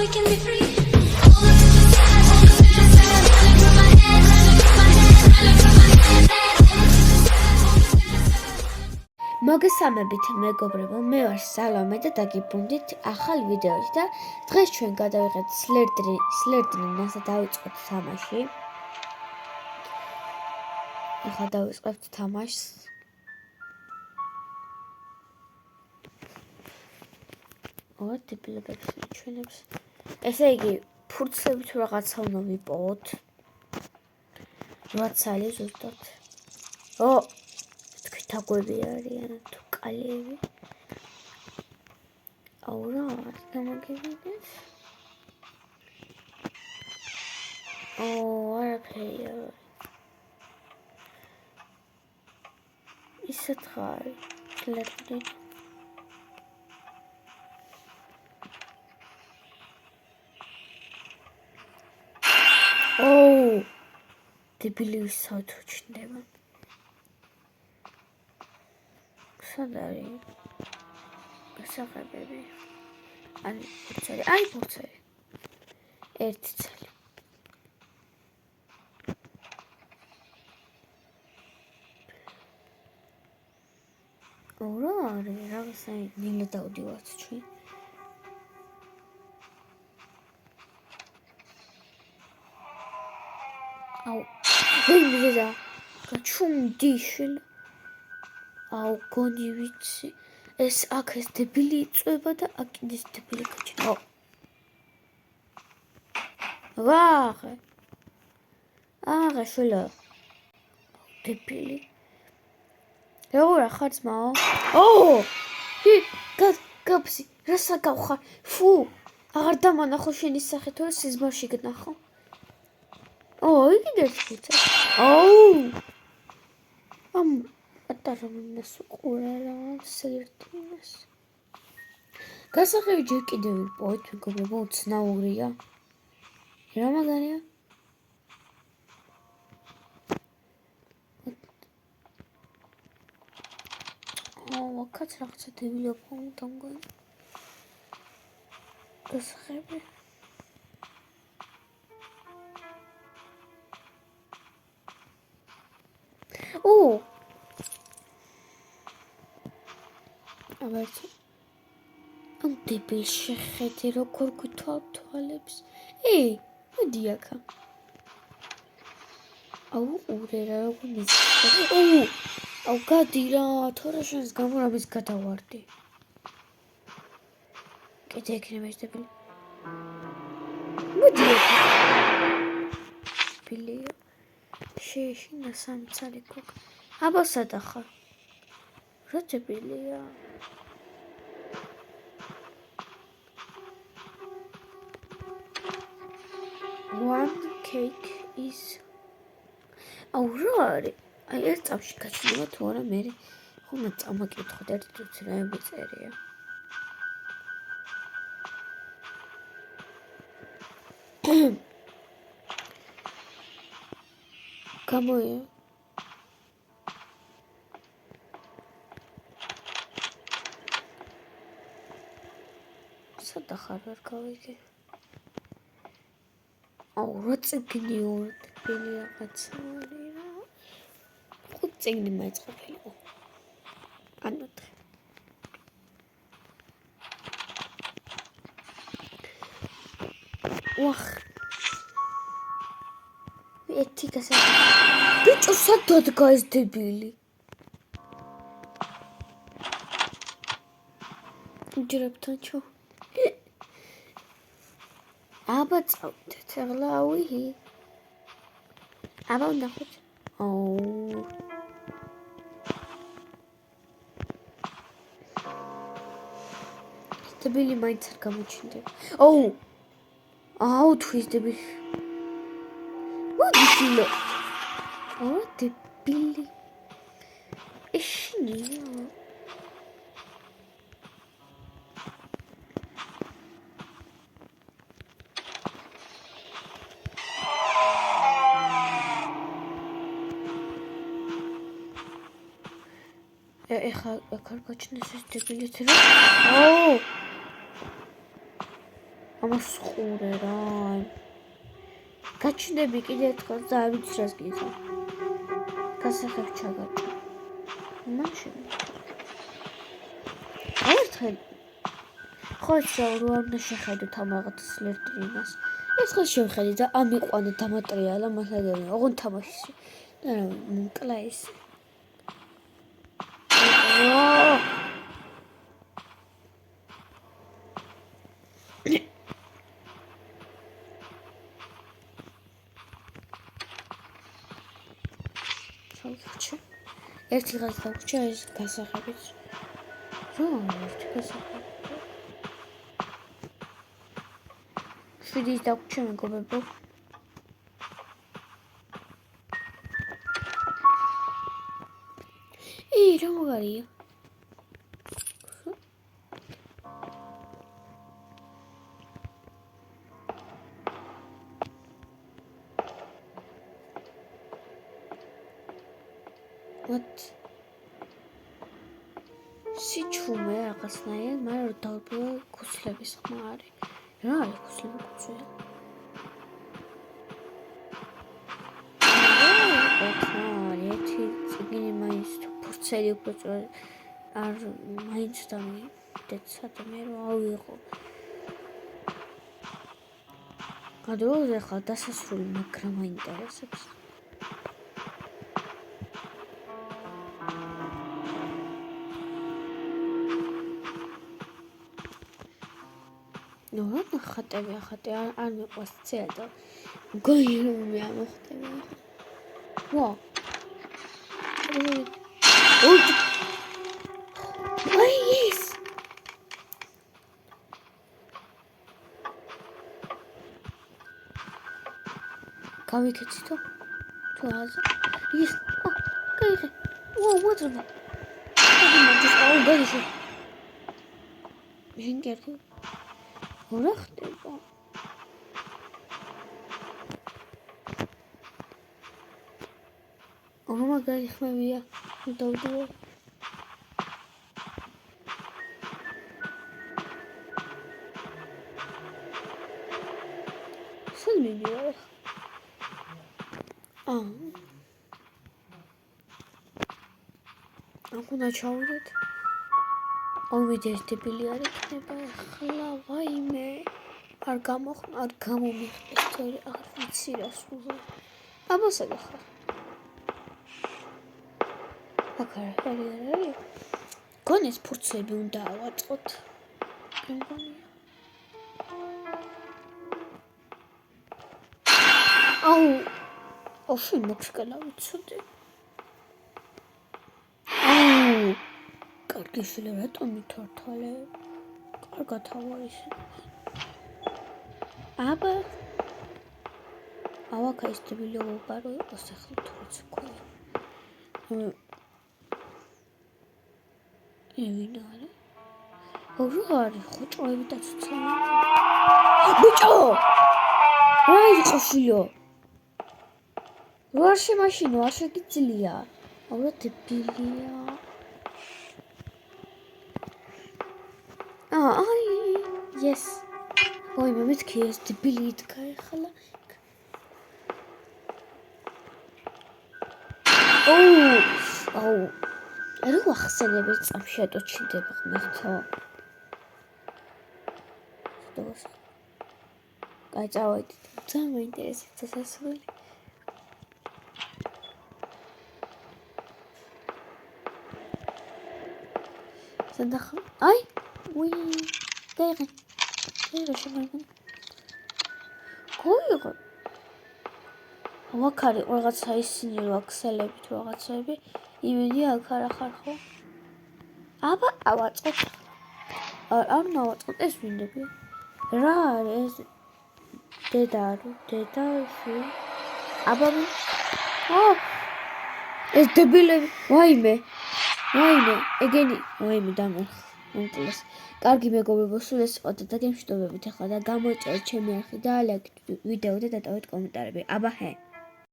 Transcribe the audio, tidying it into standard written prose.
we can be free. All of the sad, all of the sad, running through my head, running through my head, running through my head. მოგესალმებით მეგობრებო, მე ვარ სალომე და დაგიბრუნდით ახალ ვიდეოში და დღეს ჩვენ გადავიღეთ სლერდრინასა დავიწყოთ თამაში. ახლა დავიწყებთ თამაშს. ტიპილებებს ჩვენებს. ესე იგი, ფურცლებით რაღაცა უნდა ვიპოვოთ. 8 წელი ზუსტად. თაგვები არიან თუ კალიები. რა არის გამაგებინეს? არაფერი არ არის. ისეთ ხარ. სლერდრინი. დებილი ვისად უჩნდება. სადარი გასაღებები ფურცელი 1 წელი რა არის რაღაცა ნილა დავდივართ ჩვენ ვიმზა გაჩუმდიშილ გონი ვიცი ეს აქ ეს დებილი იწვება და აქ კიდე ეს დებილი გაჩნდა შვილო დებილი რა ხარ ძმაო გაფსი რასა გავხარ ფუ აღარ დამანახო შენი სახე თორე სიზმარში გნახო იგი დეცუცა ატარამინას უყურა სლერდრინას გასაღები ჯერ კიდევ ვიპოვეთ მეგობრებო უცნაურია რა მაგარია ვაკაც რაღაცა დებილი აფონთან გონი გასაღები აბერტი ამ დებილ შეხედე როგორ გვითვალ თვალებს მოდი აქა ურე რა როგორ მისცე გადი რა თორე შენს გამო რამის გადავარდი კიდე ექნება ეს დებილი მოდი აქა ბილია შეშინა სამცალი გოგ აბა სადა ხარ რა დებილია one cake is რა არის ერთ წამში გაჩნდება თუ არა მე ხომ წამაკითხოთ ერთ წუთი რა მიწერია გამოია სადა ხარ ვერ გავიგე რა წიგნი დებილი რაღაცა არის რა 5 წიგნი მაიწყებელიყო ანოთხე ერთი ბიჭო სადად გაის დებილი ჯერებთან ჩო აბა წავიდეთ ახლა აბა ნახოთ დებილი მაინც არ გამოჩნდება თუ ის დებილი მოდი შილო დებილი ეშინია ეხა აქ არ გაჩნდეს ეს დებილი თერა ამას ხურე რა. გაჩნდები კიდე ერთხელ და არ ვიცი რას გითხრა. გასახებ ჩაგაჭა. მაშინ. ერთხელ ხო ისე რო არ უნდა შეხედოთ ამ რაღაცას ლერტრინას. ეს ხო შევხედე და ამიყვანა დამატრიალა მასადები. ოღონდ თამაში. და რა მოკლა ის. ჩავხჩა. ერთი დღეს დავხჩა ეს გასახებიც. რა ერთი გასახები. შვიდის დავხჩა მეგობრებო. რა მაგარია. What? სიჩუმე რაღაცნაირად, მაგრამ რა დავბილო ქუსლების ხმა არის. რა არის ქუსლები ქუცია? ერთი წიგნი მაინც ფურცელი უფრო არ მაინც დამიდეცა და მე რა ავიღო. გადავიღე ხა დასასრული მაგრამ მაინტერესებს. ნუ ხატები არ მეყვას ცეა და გოირუმი ამოხტები. ვა. აი ეს. გავიქეცითო? თუ აზა. ის. გაიღე. ვა, მოძრა. აუ, გაიშო. ვინკერკი. რა ხდება? მაგარი ხმებია. დავდივო. სულ მივიდე. უნდა ჩავიდეთ. ავიდეთ დებილი არ იქნება ახლა ვაიმე. არ გამომიხდეს თორე არ ვიცი რას უზო. აბასადა ხარ. აკარა. გონეს ფურცლები უნდა ავაწყოთ. აუ შენ მოხსკალა ვიცოდი. კარგი შვილე რატომ მithorthale? კარგად ავარის. აბა ავაკა ის დებილი უყარო იყოს ახლა თორეც ქვია. ევინა არა. რა არის ხოჭოები და ცუცები? ბიჭო! რა იყო შვილო? რა შემაშინო არ შეგიძლია? აურა დებილია. აი, yes. ой, მე მეთქი ეს დებილი იდგა ახლა. აუ. რა ახსენები წამშეტო ჩინდება ღმერთო. დოს. კაი წავედი. ძალიან მაინტერესებს სასასრული. სანდახ. აი, უი. გაიღე. შემოიგე. გოიღო. ვაკარი რაღაცა ისინი რო აქსელებით რაღაცები. იმედი აქ არ ახარ ხო? აბა ავაწყოთ. არ ნავაწყოთ ეს ვინდები. რა არის? დედა შე. აბა ეს დებილები. ვაიმე. ეგენი. ვაიმე დამეხ. მომკლეს. კარგი მეგობრებო, სულ ეს იყო და გემშვიდობებით ახლა და გამოიწერეთ ჩემი არხი და ლაიქ ვიდეო და დატოვეთ კომენტარები. აბა ჰე.